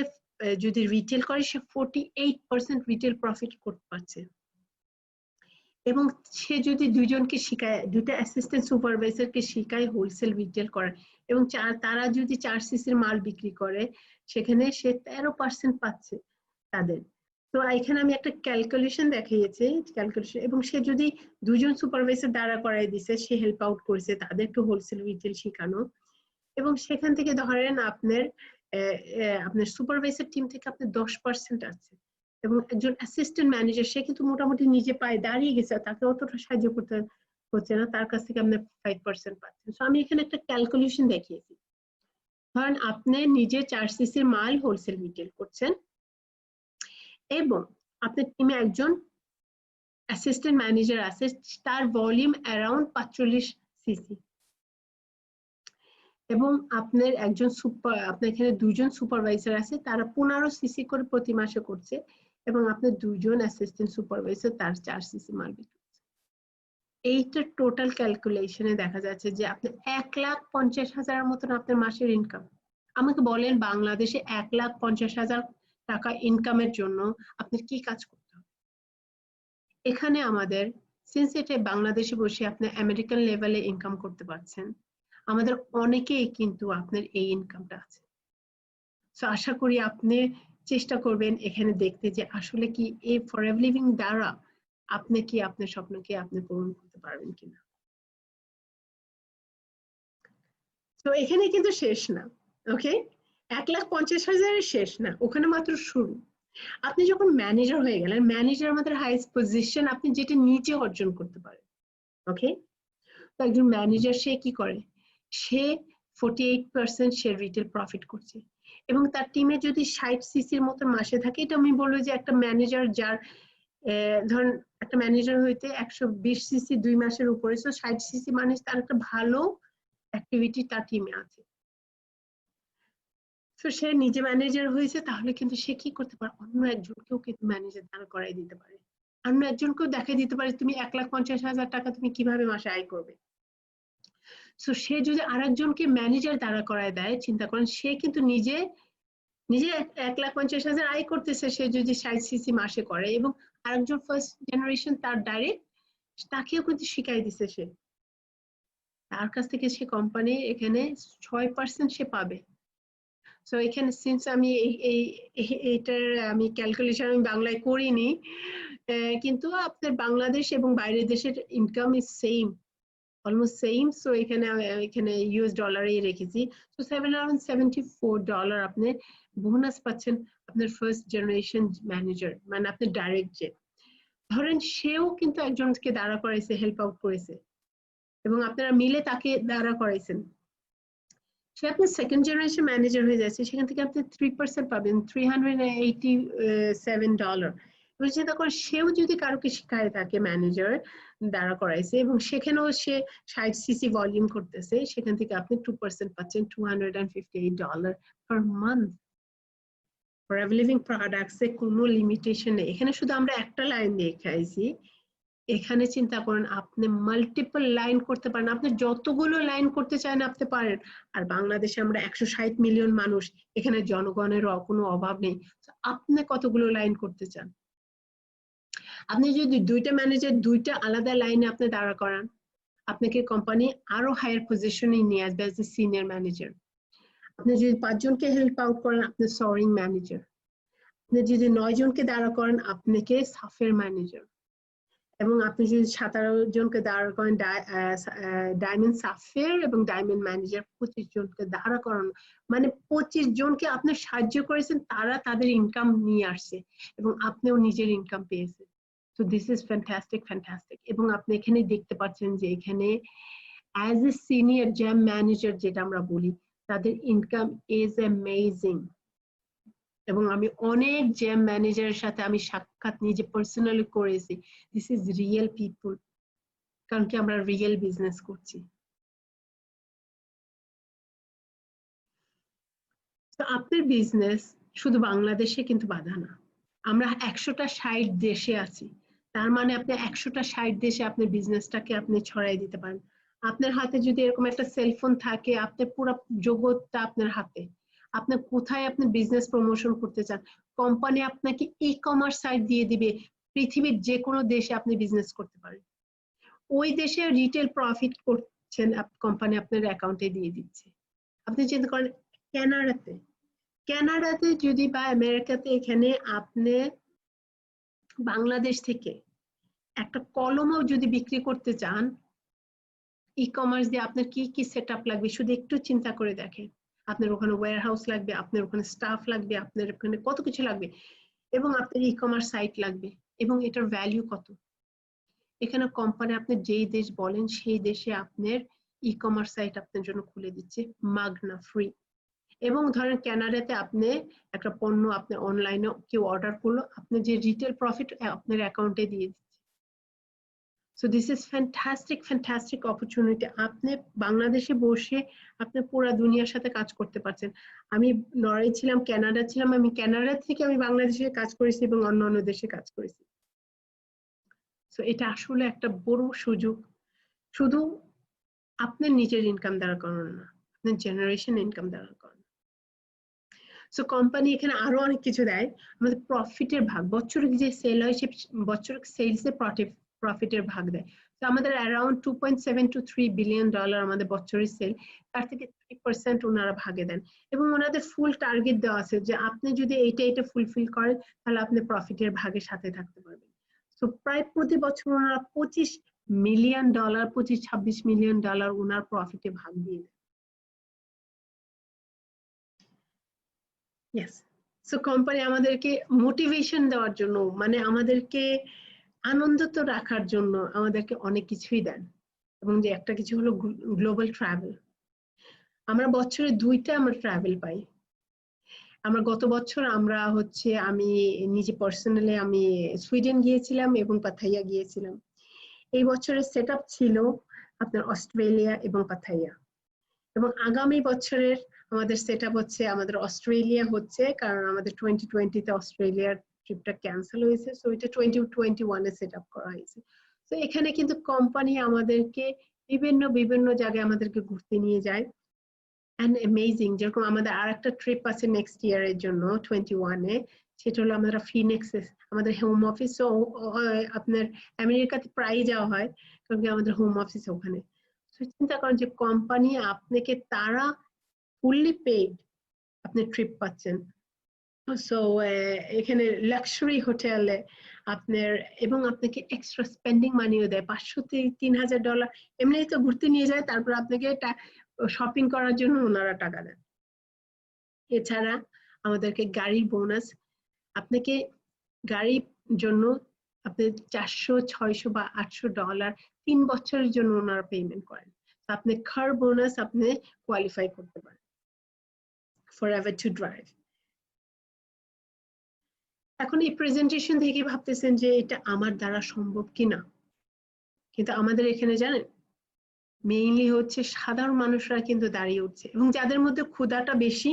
যদি রিটেল করে সে 48% রিটেল প্রফিট করতে পারছে এবং সে যদি দুইজনকে শিখায়, দুইটা অ্যাসিস্ট্যান্ট সুপারভাইজারকে শিখায় হোলসেল রিটেল করার এবং তারা যদি 4 সিসির মাল বিক্রি করে সেখানে সে 13% পাচ্ছে তাদের। তো এখানে আমি একটা ক্যালকুলেশন দেখিয়েছি, ক্যালকুলেশন, এবং সে যদি দুজন সুপারভাইজার দ্বারা করাই দিছে, সে হেল্প আউট করেছে তাদেরকে হোলসেল রিটেল শেখানো, এবং সেখান থেকে ধরেন আপনার সুপারভাইজার টিম থেকে আপনি 10% আছে এবং একজন অ্যাসিস্ট্যান্ট ম্যানেজার সে কিন্তু মোটামুটি নিজে পায়ে দাঁড়িয়ে গেছে, তাকে অতটা সাহায্য করতে হচ্ছে না, তার কাছ থেকে আপনি 5% পাচ্ছেন। সো আমি এখানে একটা ক্যালকুলেশন দেখিয়েছি। ধরেন আপনি নিজে 4 সিসির মাল হোলসেল রিটেল করছেন এবং আপনার টিমে একজন অ্যাসিস্ট্যান্ট ম্যানেজার আছে, তার ভলিউম অ্যারাউন্ড 45 সিসি এবং আপনার আপনার এখানে দুজন সুপারভাইজার আছে, তারা 15 সিসি করে প্রতি মাসে করছে এবং আপনার দুজন অ্যাসিস্ট্যান্ট সুপারভাইজার তার 4 সিসি মাল বিক্রি করছে। এইটা টোটাল ক্যালকুলেশনে দেখা যাচ্ছে যে আপনি 1,50,000 মতন আপনার মাসের ইনকাম। আমাকে বলেন বাংলাদেশে 1,50,000 টাকা ইনকামের জন্য আপনার কি কাজ করতে হবে? এখানে আমাদের সিন্স এটা বাংলাদেশে বসে আপনি আমেরিকান লেভেলে ইনকাম করতে পারছেন, আমাদের অনেকেই কিন্তু আপনার এই ইনকামটা আছে। সো আশা করি আপনি চেষ্টা করবেন এখানে দেখতে যে আসলে কি এই ফরএভার লিভিং দ্বারা আপনি কি আপনার স্বপ্নকে আপনি পূরণ করতে পারবেন কিনা। তো এখানে কিন্তু শেষ না, ওকে, 1,50,000 শেষ না, ওখানে মাত্র শুরু। আপনি যখন ম্যানেজার হয়ে গেলেন, ম্যানেজার আমাদের হাইয়েস্ট পজিশন, আপনি যেটা নিজে অর্জন করতে পারেন, ওকে। তো একজন ম্যানেজার সে কি করে, সে 48% সে রিটেল প্রফিট করছে এবং তার টিমে যদি 60 সিসির মতো মাসে থাকে, এটা আমি বলবো যে একটা ম্যানেজার যার ধরেন একটা ম্যানেজার হইতে 120 সিসি 2 মাসের উপরে, সো 60 সিসি মানে তার একটা ভালো অ্যাক্টিভিটি তার টিমে আছে। তো সে নিজে ম্যানেজার হয়েছে, তাহলে কিন্তু সে কি করতে পারে, অন্য একজনকেও কিন্তু ম্যানেজার দাঁড় করাই দিতে পারে, অন্য একজনকেও দেখাই দিতে পারে তুমি 1,50,000 টাকা তুমি কিভাবে মাসে আয় করবে। সো সে যদি আরেকজনকে ম্যানেজার দাঁড়া করায় দেয়, চিন্তা করেন সে কিন্তু নিজে নিজে 1,50,000 আয় করতেছে, সে যদি 60 সিসি মাসে করে, এবং আরেকজন ফার্স্ট জেনারেশন তার ডাইরেক্ট তাকেও কিন্তু শিখাই দিছে, সে তার কাছ থেকে সে কোম্পানি এখানে 6% সে পাবে। সো এখানে সিন্স আমি এইটার আমি ক্যালকুলেশন আমি বাংলায় করিনি, কিন্তু আপনার বাংলাদেশ এবং বাইরের দেশের income is same, almost same. So এখানে ইউএস ডলারেই রেখেছি। সো $774 আপনি বোনাস পাচ্ছেন আপনার ফার্স্ট জেনারেশন ম্যানেজার, মানে আপনার ডাইরেক্ট যে ধরেন সেও কিন্তু একজনকে দাঁড়া করাইছে, হেল্প আউট করেছে, এবং আপনারা মিলে তাকে দাঁড়া করাইছেন, সে আপনার সেকেন্ড জেনারেশন ম্যানেজার হয়ে যাচ্ছে, সেখান থেকে আপনি 3% পাবেন, $387। এবার চিন্তা করেন সেও যদি কারোকে শিখায় থাকে ম্যানেজার দাঁড়া করাইছে, এবং সেখানেও সে 60 সিসি ভলিউম করতেছে, সেখান থেকে আপনি 2% পাচ্ছেন, $258 পার মান্থ। ফরএভার লিভিং প্রোডাক্টসে কোনো লিমিটেশন নেই, এখানে শুধু আমরা একটা লাইন দেখাইছি, এখানে চিন্তা করেন আপনি মাল্টিপল লাইন করতে পারেন, আপনি যতগুলো লাইন করতে চান আপনি পারেন। আর বাংলাদেশে আমরা 160 মিলিয়ন মানুষ, এখানে জনগণের কোনো অভাব নেই, আপনি কতগুলো লাইন করতে চান। আপনি যদি দুইটা ম্যানেজার দুইটা আলাদা লাইনে আপনি দাঁড়া করান, আপনাকে কোম্পানি আরো হায়ার পজিশনে নিয়ে আসবে অ্যাজ এ সিনিয়র ম্যানেজার। আপনি যদি 5 জনকে হেল্প আউট করেন, আপনি সরিং ম্যানেজার। আপনি যদি 9 জনকে দাঁড়া করেন, আপনাকে সাফের ম্যানেজার। এবং আপনি যদি 17 জনকে দাঁড়া করেন ডায়মন্ড সাফেয়ার এবং ডায়মন্ড ম্যানেজার, 25 জনকে দাঁড়া করানো মানে 25 জনকে আপনি সাহায্য করেছেন, তারা তাদের ইনকাম নিয়ে আসছে এবং আপনিও নিজের ইনকাম পেয়েছেন। So this is fantastic. এবং আপনি এখানে দেখতে পাচ্ছেন যে এখানে as a senior jam manager যেটা আমরা বলি, তাদের ইনকাম ইজ অ্যামেজিং। এবং আমি অনেক জ্যাম ম্যানেজারের সাথে আমি সাক্ষাৎ নিজে পার্সোনালি করেছি, দিস ইজ রিয়েল পিপল, কারণ কি আমরা রিয়েল বিজনেস করছি। তো আপনার বিজনেস শুধু বাংলাদেশে কিন্তু বাধা না, আমরা 100টা 60 দেশে আছি, তার মানে আপনি 100টা 60 দেশে আপনার বিজনেসটাকে আপনি ছড়াই দিতে পারেন। আপনার হাতে যদি এরকম একটা সেলফোন থাকে, আপনার পুরো জগৎটা আপনার হাতে, আপনি কোথায় আপনি বিজনেস প্রমোশন করতে চান, কোম্পানি আপনাকে ই-কমার্স সাইট দিয়ে দিবে, পৃথিবীর যে কোনো দেশে আপনি বিজনেস করতে পারেন, ওই দেশে রিটেল প্রফিট করছেন কোম্পানি আপনার অ্যাকাউন্টে দিয়ে দিচ্ছে। আপনি চিন্তা করেন কানাডাতে যদি বা আমেরিকাতে, এখানে আপনি বাংলাদেশ থেকে একটা কলমও যদি বিক্রি করতে চান, ই-কমার্স দিয়ে আপনার কি কি সেটআপ লাগবে শুধু একটু চিন্তা করে দেখেন। আপনার ওখানে ওয়্যার হাউস লাগবে, আপনার ওখানে স্টাফ লাগবে, আপনার ওখানে কত কিছু লাগবে, এবং আপনার ই-কমার্স সাইট লাগবে, এবং এটার ভ্যালু কত। এখানে কোম্পানি আপনি যেই দেশ বলেন সেই দেশে আপনার ই-কমার্স সাইট আপনার জন্য খুলে দিচ্ছে মাগনা ফ্রি। এবং ধরেন কানাডাতে আপনি একটা পণ্য আপনি অনলাইনে কেউ অর্ডার করলো, আপনি যে রিটেল প্রফিট আপনার অ্যাকাউন্টে দিয়ে দিচ্ছে। So this is fantastic opportunity. আপনি বাংলাদেশে বসে আপনি পুরো দুনিয়ার সাথে কাজ করতে পারছেন। আমি নরওয়ে ছিলাম, কানাডা ছিলাম, আমি কানাডা থেকে আমি বাংলাদেশে কাজ করেছি এবং অন্যান্য দেশে কাজ করেছি। সো এটা আসলে একটা বড় সুযোগ, শুধু আপনার নিজের ইনকাম দ্বারা করানো না, আপনার জেনারেশন ইনকাম দ্বারা করানো। সো কোম্পানি এখানে আরো অনেক কিছু দেয়, আমাদের প্রফিটের ভাগ, বছরে যে সেল হয় সে বছরে সেলস এর প্রফিটের ভাগ দেয়। তো আমাদের অ্যারাউন্ড $2.7 to 3 বিলিয়ন আমাদের বছরের সেল, তার থেকে 3% ওনারা ভাগে দেন, এবং ওনাদের ফুল টার্গেট দেওয়া আছে যে আপনি যদি এইটা ফুলফিল করেন তাহলে আপনি প্রফিটের ভাগের সাথে থাকতে পারবেন। তো প্রায় প্রতি বছর ওনারা $25 মিলিয়ন, $25-26 মিলিয়ন ওনার প্রফিটে ভাগ দিয়ে দেন। ইয়েস। সো কোম্পানি আমাদেরকে মোটিভেশন দেওয়ার জন্য, মানে আমাদেরকে আনন্দিত রাখার জন্য আমাদেরকে অনেক কিছুই দেন, এবং যে একটা কিছু হলো গ্লোবাল ট্রাভেল। আমরা বছরে 2টা আমরা ট্রাভেল পাই, আমরা গত বছর আমরা হচ্ছে আমি নিজে পার্সোনালি আমি সুইডেন গিয়েছিলাম এবং পাথাইয়া গিয়েছিলাম। এই বছরের সেটআপ ছিল আপনার অস্ট্রেলিয়া এবং পাথাইয়া, এবং আগামী বছরের আমাদের সেটআপ হচ্ছে আমাদের অস্ট্রেলিয়া হচ্ছে, কারণ আমাদের 2020 তে অস্ট্রেলিয়ার ট্রিপটা ক্যান্সেল হয়েছে, সো এটা 2021 এ সেটআপ করা হয়েছে। তো এখানে কিন্তু কোম্পানি আমাদেরকে বিভিন্ন বিভিন্ন জায়গায় আমাদেরকে ঘুরতে নিয়ে যায়, and amazing। যেরকম আমাদের আরেকটা ট্রিপ আছে নেক্সট ইয়ারের জন্য 21 এ, সেটা হলো আমরা ফিনিক্সে, আমাদের হোম অফিস। আপনার আমেরিকাতে প্রায় যাওয়া হয় কারণ কি আমাদের হোম অফিস ওখানে। চিন্তা করেন যে কোম্পানি আপনাকে তারা ফুললি পেইড আপনি ট্রিপ পাচ্ছেন। সো এখানে লাক্সারি হোটেলে আপনার, এবং আপনাকে এক্সট্রা স্পেন্ডিং মানিও দেয়, $500-3,000 এমনি তো ঘুরতে নিয়ে যায়, তারপর আপনাকে শপিং করার জন্য ওনারা টাকা দেন। এছাড়া আমাদেরকে গাড়ির বোনাস, আপনাকে গাড়ির জন্য আপনি $400, $600 বা $800 3 বছরের জন্য ওনারা পেমেন্ট করেন। আপনি কার বোনাস আপনি কোয়ালিফাই করতে পারেন forever to drive। এখন এই প্রেজেন্টেশন থেকে ভাবতেছেন যে এটা আমার দ্বারা সম্ভব কিনা, কিন্তু আমাদের এখানে জানেন মেইনলি হচ্ছে সাধারণ মানুষরা কিন্তু দাঁড়িয়ে উঠছে, এবং যাদের মধ্যে ক্ষুধাটা বেশি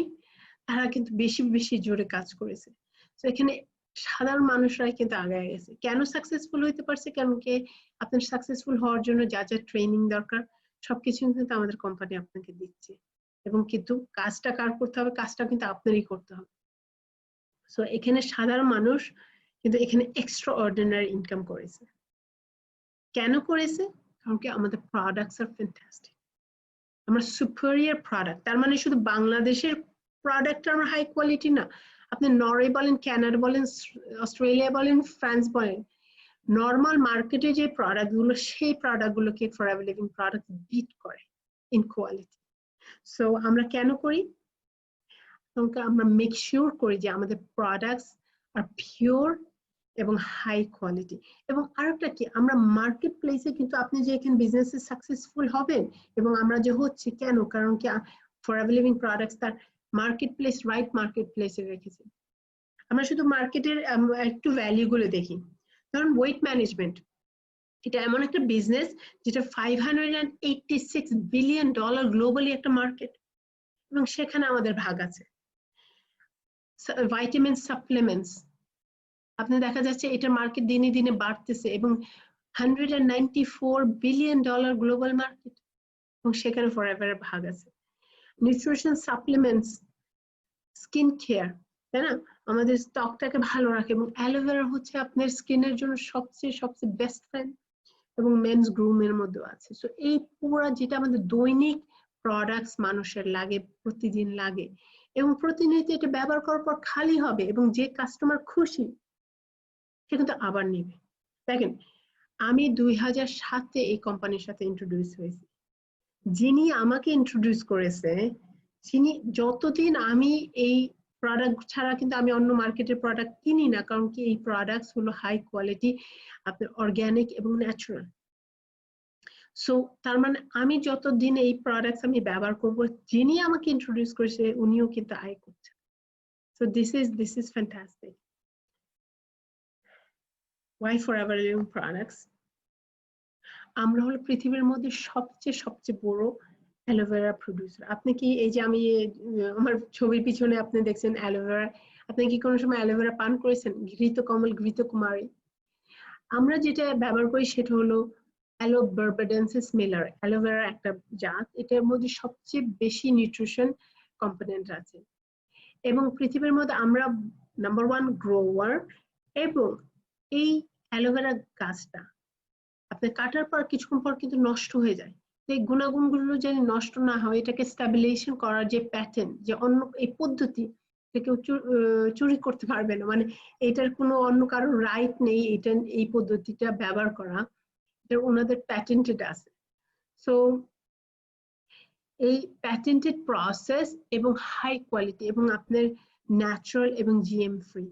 তারা কিন্তু বেশি বেশি জোরে কাজ করেছে। তো এখানে সাধারণ মানুষরাই কিন্তু আগায় গেছে। কেন সাকসেসফুল হইতে পারছে? কারণ কি আপনার সাকসেসফুল হওয়ার জন্য যা যা ট্রেনিং দরকার সবকিছু কিন্তু আমাদের কোম্পানি আপনাকে দিচ্ছে, এবং কিন্তু কাজটা কার করতে হবে? কাজটা কিন্তু আপনারই করতে হবে। সো এখানে সাধারণ মানুষ কিন্তু এখানে এক্সট্রা অর্ডিনারি ইনকাম করেছে। কেন করেছে? কারণ কি আমাদের প্রোডাক্টস আর ফ্যান্টাস্টিক, আমরা সুপিরিয়র প্রোডাক্ট। তার মানে শুধু বাংলাদেশের প্রোডাক্ট আমরা হাই কোয়ালিটি না, আপনি নরওয়ে বলেন, কানাডা বলেন, অস্ট্রেলিয়া বলেন, ফ্রান্স বলেন, নর্মাল মার্কেটে যে প্রোডাক্ট গুলো সেই প্রোডাক্ট গুলোকে ফরএভার লিভিং প্রোডাক্ট বিট করে ইন কোয়ালিটি। সো আমরা কেন করি? আমরা মেক শিওর করি যে আমাদের প্রোডাক্টস আর পিওর এবং হাই কোয়ালিটি। এবং আরেকটা কি, আমরা মার্কেট প্লেসে কিন্তু আপনি যে এখানে বিজনেসে সাকসেসফুল হবেন, এবং আমরা যে হচ্ছি কেন? কারণ কি ফরএভার লিভিং প্রোডাক্টস তার মার্কেট প্লেস, রাইট মার্কেট প্লেসে রেখেছে। আমরা শুধু মার্কেটের একটু ভ্যালু গুলো দেখি। ধরুন ওয়েট ম্যানেজমেন্ট, এটা এমন একটা বিজনেস যেটা $586 বিলিয়ন গ্লোবালি একটা মার্কেট, এবং সেখানে আমাদের ভাগ আছে। ভাইটামিন সাপ্লিমেন্টস, আপনি দেখা যাচ্ছে এটার মার্কেট দিনে দিনে বাড়তেছে, এবং $194 বিলিয়ন গ্লোবাল মার্কেট, এবং সেখানে ফরএভার ভাগ আছে। নিউট্রিশন সাপ্লিমেন্টস, স্কিন কেয়ার, তাই না, আমাদের ত্বকটাকে ভালো রাখে, এবং অ্যালোভেরা হচ্ছে আপনার স্কিনের জন্য সবচেয়ে সবচেয়ে বেস্ট ফ্রেন্ড, এবং মেন্স গ্রুমের মধ্যে আছে। সো এই পুরো যেটা আমাদের দৈনিক প্রোডাক্টস মানুষের লাগে, প্রতিদিন লাগে, এবং প্রতিনিয়ত এটা ব্যবহার করার পর খালি হবে, এবং যে কাস্টমার খুশি সে কিন্তু আবার নেবে। দেখেন আমি 2007-এ এই কোম্পানির সাথে ইন্ট্রোডিউস হয়েছি। যিনি আমাকে ইন্ট্রোডিউস করেছে, তিনি যতদিন আমি এই প্রোডাক্ট ছাড়া কিন্তু আমি অন্য মার্কেটের প্রোডাক্ট কিনি না, কারণ কি এই প্রোডাক্টস হলো হাই কোয়ালিটি, আপনার অর্গানিক এবং ন্যাচারাল। সো তার মানে আমি যতদিন এই প্রোডাক্টস আমি ব্যবহার করব, যিনি আমাকে ইন্ট্রোডিউস করেছে উনিও কিন্তু আয় করছে। So this is fantastic. Why forever living products? আমরা হলো পৃথিবীর মধ্যে সবচেয়ে বড় অ্যালোভেরা প্রোডিউসার। আপনি কি এই যে আমি আমার ছবির পিছনে আপনি দেখছেন অ্যালোভেরা, আপনি কি কোনো সময় অ্যালোভেরা পান করেছেন? ঘৃতকমল, ঘৃতকুমারী। আমরা যেটা ব্যবহার করি সেটা হলো অ্যালোবারবাডেন্সিস মিলার, অ্যালোভেরা একটা জাত, এটার মধ্যে সবচেয়ে বেশি নিউট্রিশন কম্পোনেন্ট আছে, এবং পৃথিবীর মধ্যে আমরা নাম্বার 1 গ্রোয়ার। এবং এই অ্যালোভেরা গাছটা আপনি কাটার পর কিছুক্ষণ পর কিন্তু নষ্ট হয়ে যায়। এই গুণাগুণগুলো যেন নষ্ট না হয়, এটাকে স্ট্যাবিলাইজেশন করার যে প্যাটার্ন, যে অন্য এই পদ্ধতি, কেউ চুরি করতে পারবে না, মানে এটার কোনো অন্য কারো রাইট নেই এটা, এই পদ্ধতিটা ব্যবহার করা, এটা ওনাদের প্যাটেন্টেড আছে। সো এই প্যাটেন্টেড প্রসেস এবং হাই কোয়ালিটি, এবং আপনার ন্যাচারাল এবং জিএম ফ্রি।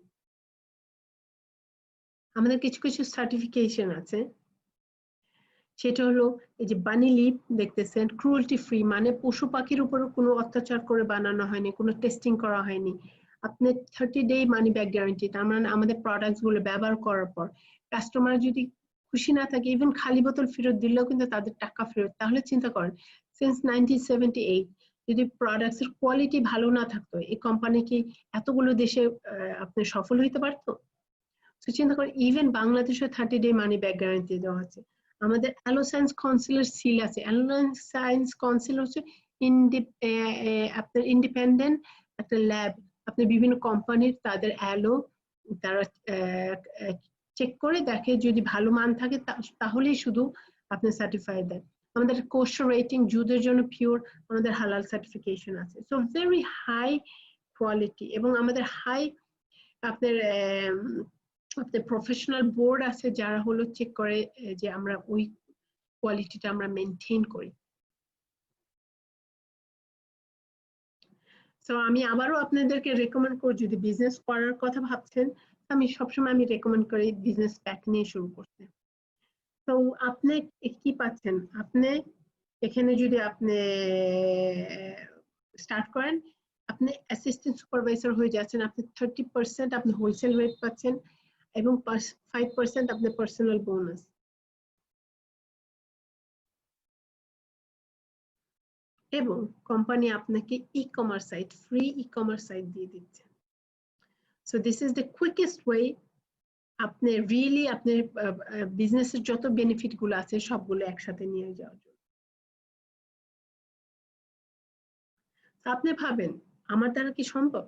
আমাদের কিছু কিছু সার্টিফিকেশন আছে, সেটা হলো এই যে বানি লিপ দেখতেছেন, ক্রুয়েলটি ফ্রি, মানে পশু পাখির উপর কোনো অত্যাচার করে বানানো হয়নি, কোনো টেস্টিং করা হয়নি, আপনি 30-day মানি ব্যাক গ্যারান্টি, তার মানে আমাদের প্রোডাক্টস গুলো ব্যবহার করার পর কাস্টমার যদি খুশি না থাকে, ইভেন খালি বোতল ফেরত দিলেও কিন্তু তাদের টাকা ফেরত। তাহলে চিন্তা করেন, সিন্স 1978 যদি প্রোডাক্টস এর কোয়ালিটি ভালো না থাকতো, এই কোম্পানি কি এতগুলো দেশে আপনি সফল হইতে পারতো? তো চিন্তা করেন, ইভেন বাংলাদেশে 30-day মানি ব্যাক গ্যারান্টি দেওয়া আছে। আমাদের অ্যালো সায়েন্স কাউন্সিলের সিল আছে। অ্যালো সায়েন্স কাউন্সিল হচ্ছে আপনার ইন্ডিপেন্ডেন্ট একটা ল্যাব। আপনি বিভিন্ন কোম্পানির তাদের অ্যালো তারা চেক করে দেখে, যদি ভালো মান থাকে তাহলেই শুধু আপনি সার্টিফাই দেন। আমাদের কোস্টার রেটিং জুদের জন্য পিওর, আমাদের হালাল সার্টিফিকেশন আছে। সো ভেরি হাই কোয়ালিটি, এবং আমাদের হাই আপনার আপনার প্রফেশনাল বোর্ড আছে যারা হলো চেক করে যে আমরা ওই কোয়ালিটিটা আমরা মেনটেন করি। তো আমি আবারও আপনাদেরকে রেকমেন্ড করি, যদি বিজনেস করার কথা ভাবছেন, আমি সবসময় রেকমেন্ড করি বিজনেস প্যাক নিয়ে শুরু করতে। তো আপনি কি পাচ্ছেন, আপনি এখানে যদি আপনি স্টার্ট করেন, আপনি অ্যাসিস্ট্যান্ট সুপারভাইজার হয়ে যাচ্ছেন, আপনি 30% আপনি হোলসেল রেট পাচ্ছেন, এবং 5% আপনার পার্সোনাল বোনাস। এবং কোম্পানি আপনাকে e-commerce site, free e-commerce site দিয়ে দিচ্ছে। So this is the quickest way আপনি রিয়েলি আপনার বিজনেসের যত বেনিফিট গুলো আছে সবগুলো একসাথে নিয়ে যাওয়ার জন্য। আপনি ভাবেন আমার দ্বারা কি সম্ভব?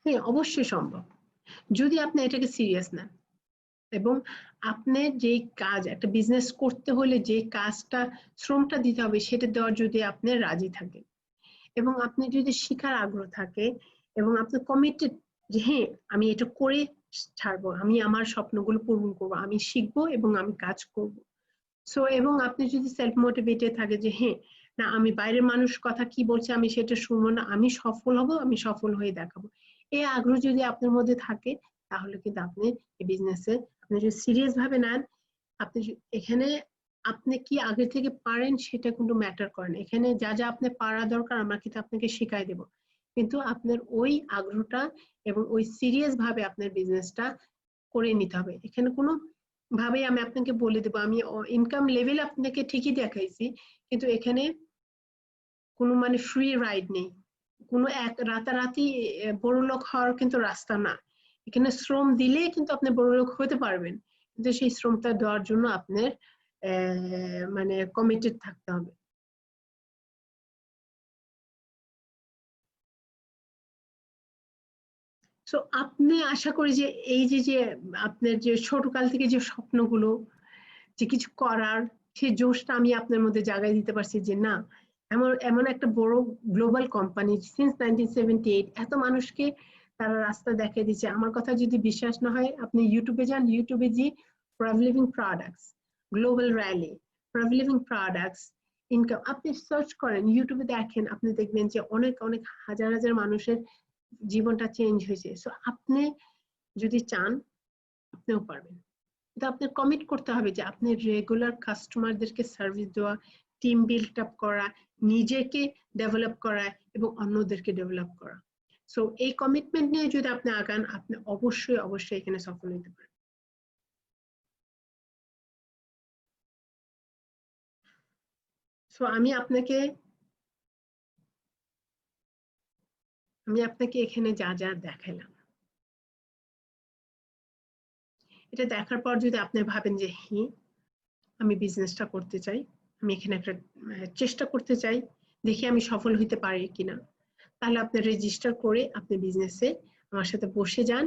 হ্যাঁ, অবশ্যই সম্ভব, যদি আপনি এটাকে সিরিয়াস নেন এবং আপনি যে কাজ, একটা বিজনেস করতে হলে যে কাজটা শ্রমটা দিতে হবে সেটা দেওয়ার যদি আপনি রাজি থাকেন, এবং আপনি যদি শেখার আগ্রহ থাকে, এবং আপনি কমিটেড যে হ্যাঁ আমি এটা করে ছাড়বো, আমি আমার স্বপ্নগুলো পূরণ করবো, আমি শিখবো এবং আমি কাজ করব। সো এবং আপনি যদি সেলফ মোটিভেটেড থাকে যে হ্যাঁ না, আমি বাইরের মানুষ কথা কি বলছে আমি সেটা শুনবো না, আমি সফল হব, আমি সফল হয়ে দেখাবো, এই আগ্রহ যদি আপনার মধ্যে থাকে, তাহলে কিন্তু আপনি এই বিজনেসে আপনি যদি সিরিয়াস ভাবে নেন, আপনি এখানে আপনি কি আগে থেকে পারেন সেটা কিন্তু ম্যাটার করে না। এখানে যা যা আপনি পারা দরকার আমরা কিন্তু আপনাকে শিখাই দেব, কিন্তু আপনার ওই আগ্রহটা এবং ওই সিরিয়াস ভাবে আপনার বিজনেসটা করে নিতে হবে। এখানে কোনো ভাবে আমি আপনাকে বলে দেবো, আমি ইনকাম লেভেল আপনাকে ঠিকই দেখাইছি, কিন্তু এখানে কোনো মানে ফ্রি রাইড নেই, কোনো এক রাতারাতি বড়লোক হওয়ার কিন্তু রাস্তা না। এখানে শ্রম দিলেই কিন্তু আপনি বড়লোক হতে পারবেন, কিন্তু সেই শ্রমটা দেওয়ার জন্য আপনার মানে কমিটেড থাকতে হবে। সো আপনি আশা করি যে এই যে যে আপনার যে ছোটকাল থেকে যে স্বপ্নগুলো, যে কিছু করার সেই জোশটা আমি আপনার মধ্যে জাগাই দিতে পারছি, যে না এমন এমন একটা বড় গ্লোবাল কোম্পানি সিন্স 1978 এত মানুষকে তারা রাস্তা দেখিয়ে দিচ্ছে। আমার কথা যদি বিশ্বাস না হয়, আপনি ইউটিউবে যান, ইউটিউবে যে private living products global rally, private living products income, আপনি সার্চ করেন ইউটিউবে, দেখেন, আপনি দেখবেন যে অনেক অনেক হাজার হাজার মানুষের জীবনটা চেঞ্জ হয়েছে। সো আপনি যদি চান আপনিও পারবেন, কিন্তু আপনার কমিট করতে হবে যে আপনি রেগুলার কাস্টমারদেরকে সার্ভিস দেওয়া, টিম বিল্ড আপ করা, নিজেকে ডেভেলপ করা এবং অন্যদেরকে ডেভেলপ করা। সো এই কমিটমেন্ট নিয়ে যদি আপনি আগান, আপনি অবশ্যই অবশ্যই এখানে সফল হতে পারেন। সো আমি আপনাকে এখানে যা যা দেখালাম, এটা দেখার পর যদি আপনি ভাবেন যে হ্যাঁ আমি বিজনেসটা করতে চাই, আমি এখানে একটা চেষ্টা করতে চাই, দেখি আমি সফল হইতে পারি কিনা, তাহলে আপনি রেজিস্টার করে আপনি বিজনেসে আমার সাথে বসে যান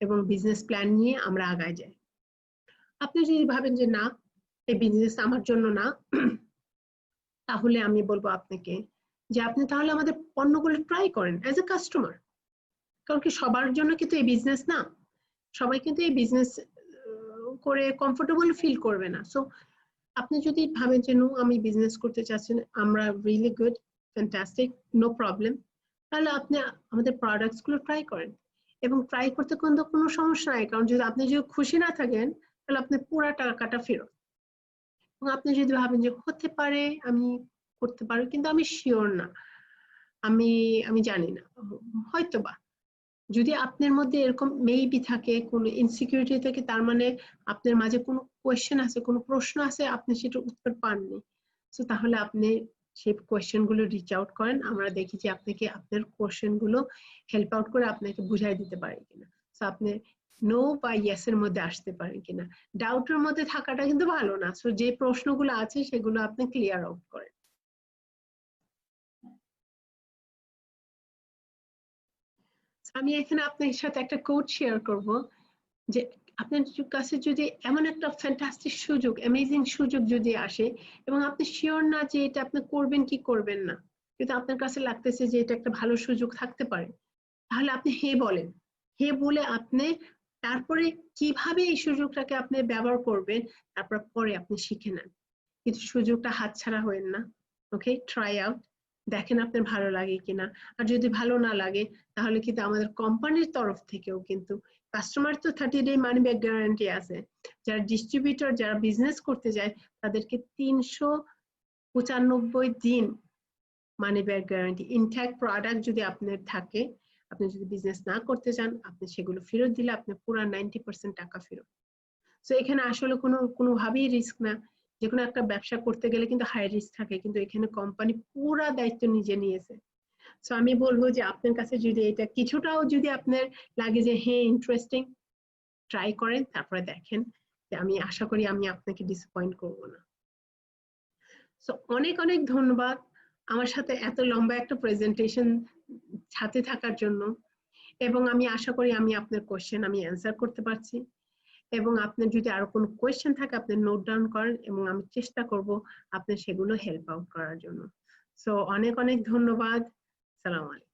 এবং বিজনেস প্ল্যান নিয়ে আমরা আগায় যাই। আপনি যদি ভাবেন যে না এই বিজনেস আমার জন্য না, তাহলে আমি বলবো আপনাকে যে আপনি তাহলে আমাদের পণ্যগুলো ট্রাই করেন অ্যাজ এ কাস্টমার। কারণ কি সবার জন্য কিন্তু এই বিজনেস না, সবাই কিন্তু এই বিজনেস করে কমফোর্টেবল ফিল করবে না। সো আপনি যদি ভাবেন যে নো আমি বিজনেস করতে চাচ্ছেন, আমরা really good, fantastic, no problem, তাহলে আপনি আমাদের প্রোডাক্টস গুলো ট্রাই করেন। এবং ট্রাই করতে কিন্তু কোনো সমস্যা নাই, কারণ যদি আপনি যদি খুশি না থাকেন তাহলে আপনি পুরো টাকাটা ফেরত। এবং আপনি যদি ভাবেন যে হতে পারে আমি করতে পারি কিন্তু আমি শিওর না, আমি আমি জানি না, হয়তোবা যদি আপনার মধ্যে এরকম মেবি থাকে, কোনো ইনসিকিউরিটি থাকে, তার মানে আপনার মাঝে কোনো কোয়েশ্চেন আছে, কোনো প্রশ্ন আছে, আপনি সেটার উত্তর পাননি। সো তাহলে আপনি সেই কোয়েশ্চেন গুলো রিচ আউট করেন, আমরা দেখি যে আপনাকে আপনার কোয়েশ্চেন গুলো হেল্প আউট করে আপনাকে বুঝাই দিতে পারে কিনা। সো আপনি নো বা ইয়েস এর মধ্যে আসতে পারেন কিনা। ডাউটের মধ্যে থাকাটা কিন্তু ভালো না। সো যে প্রশ্নগুলো আছে সেগুলো আপনি ক্লিয়ার আউট করেন। আমি এখানে আপনার সাথে একটা কোড শেয়ার করব, যে আপনার কাছে যদি এমন একটা ফ্যান্টাস্টিক সুযোগ, অ্যামেজিং সুযোগ যদি আসে এবং আপনি শিওর না যে এটা আপনি করবেন কি করবেন না, কিন্তু আপনার কাছে লাগতেছে যে এটা একটা ভালো সুযোগ থাকতে পারে, তাহলে আপনি হে বলেন। হে বলে আপনি তারপরে কিভাবে এই সুযোগটাকে আপনি ব্যবহার করবেন, তারপর পরে আপনি শিখে নেন। কিন্তু সুযোগটা হাতছাড়া হবেন না। ওকে, ট্রাই আউট, দেখেন আপনার ভালো লাগে কিনা। আর যদি ভালো না লাগে তাহলে কিন্তু আমাদের কোম্পানির তরফ থেকেও কিন্তু কাস্টমার তো 30 ডে মানি ব্যাক গ্যারান্টি আছে। যারা ডিস্ট্রিবিউটর, যারা বিজনেস করতে যায়, তাদেরকে 395 দিন money back guarantee. Intact product যদি আপনার থাকে, আপনি যদি বিজনেস না করতে চান, আপনি সেগুলো ফেরত দিলে আপনি পুরো 90% টাকা ফেরত। তো এখানে আসলে কোনোভাবেই রিস্ক না। যে কোনো একটা ব্যবসা করতে গেলে কিন্তু হাই রিস্ক থাকে, কিন্তু এখানে কোম্পানি পুরা দায়িত্ব নিজে নিয়েছে। সো আমি বলবো যে আপনার কাছে যদি এটা কিছুটাও যদি আপনার লাগে যে হ্যাঁ ইন্টারেস্টিং, ট্রাই করেন, তারপরে দেখেন। যে আমি আশা করি আমি আপনাকে ডিসঅ্যাপয়েন্ট করবো না। সো অনেক অনেক ধন্যবাদ আমার সাথে এত লম্বা একটা প্রেজেন্টেশন সাথে থাকার জন্য। এবং আমি আশা করি আমি আপনার কোশ্চেন আমি অ্যান্সার করতে পারছি। এবং আপনার যদি আরো কোনো কোয়েশ্চেন থাকে আপনি নোট ডাউন করেন, এবং আমি চেষ্টা করব আপনার সেগুলো হেল্প আউট করার জন্য। সো অনেক অনেক ধন্যবাদ। সালাম আলাইকুম।